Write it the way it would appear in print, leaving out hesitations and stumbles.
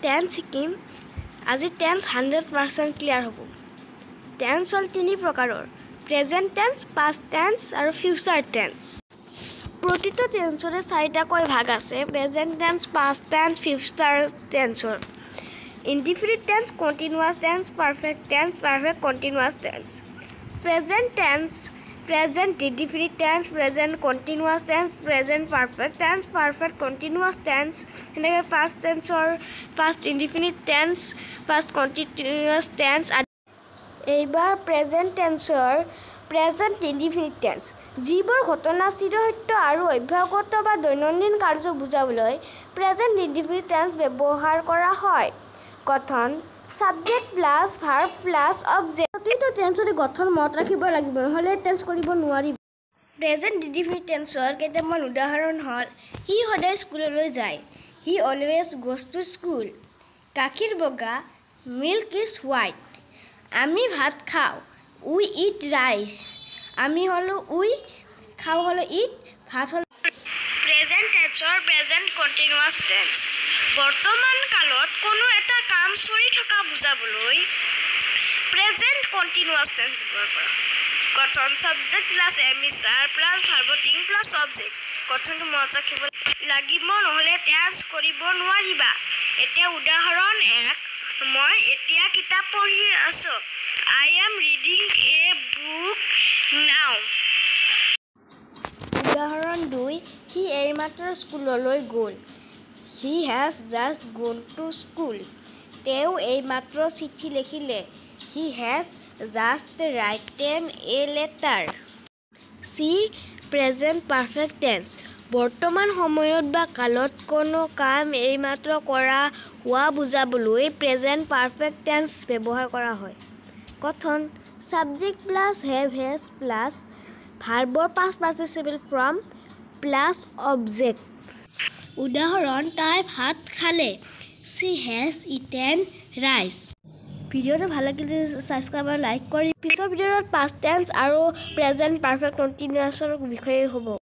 Tense শিকিম আজি tense 100% clear হ'ব টেন্স হ'ল তিনি প্ৰকাৰৰ প্ৰেজেন্ট টেন্স পাষ্ট টেন্স আৰু ফিউচাৰ টেন্স প্ৰতিটো টেন্সৰে চাৰিটাকৈ ভাগ আছে present tense past tense future টেন্সৰ indefinite tense continuous tense perfect tense perfect continuous tense present tense present indefinite tense present continuous tense present perfect tense perfect continuous tense এনেকৈ past টেন্সৰ past indefinite tense past continuous tense এইবাৰ present টেন্সৰ present indefinite tense যিবোৰ ঘটনা চিৰসত্য আৰু অভ্যাসগত বা দৈনন্দিন কাৰ্য বুজাবলৈ প্ৰেজেন্ট ইনডিফিনিট টেন্স ব্যৱহাৰ কৰা হয় গঠন subject plus verb plus object প্ৰতিটো টেন্সৰ গঠন মনত ৰাখিব লাগিব নহলে টেন্স কৰিব নোৱাৰি প্ৰেজেন্ট ইনডিফিনিট টেন্সৰ কেইটামান উদাহৰণ হ'ল হি সদায় স্কুললৈ যায় হি অলৱেজ গোজ টু স্কুল গাখীৰ বগা মিল্ক ইজ হোৱাইট আমি ভাত খাওঁ উই ইট ৰাইচ আমি হলো উই খাওঁ হলো ইট ভাত হলো প্ৰেজেন্ট টেন্সৰ প্ৰেজেন্ট কন্টিনিউয়াস টেন্স বৰ্তমান কালত কোনো এটা কাম চলি থকা বুজাবলৈ প্ৰেজেন্ট কন্টিনিউয়াস টেন্স ব্যৱহাৰ কৰা গঠন subject plus am is are plus verb ing plus object গঠনটো মনত ৰাখিব লাগিব নহলে টেন্স কৰিব নোৱাৰিবা এতিয়া উদাহৰণ 1 মই এতিয়া কিতাপ পঢ়ি আছো I am reading a book now উদাহৰণ 2 হি এইমাত্ৰ স্কুললৈ গ'ল He has just gone to school. তেওঁ এইমাত্ৰ চিঠি লিখিলে He has just written a letter. C. Present perfect tense. বৰ্তমান সময়ত বা কালত কোনো কাম এইমাত্ৰ কৰা হোৱা বুজাবলৈ প্ৰেজেন্ট পাৰফেক্ট টেন্স ব্যৱহাৰ কৰা হয় গঠন subject plus have has plus ভাৰ্বৰ past participle form plus object উদাহৰণ তাই ভাত খালে she has eaten rice ভিডিওটো ভাল লাগিলে সাবস্ক্ৰাইব আৰু লাইক কৰি পিছৰ ভিডিওত পাষ্ট টেন্স আৰু প্ৰেজেন্ট পাৰফেক্ট কন্টিনিউয়াছৰ বিষয়ে হ'ব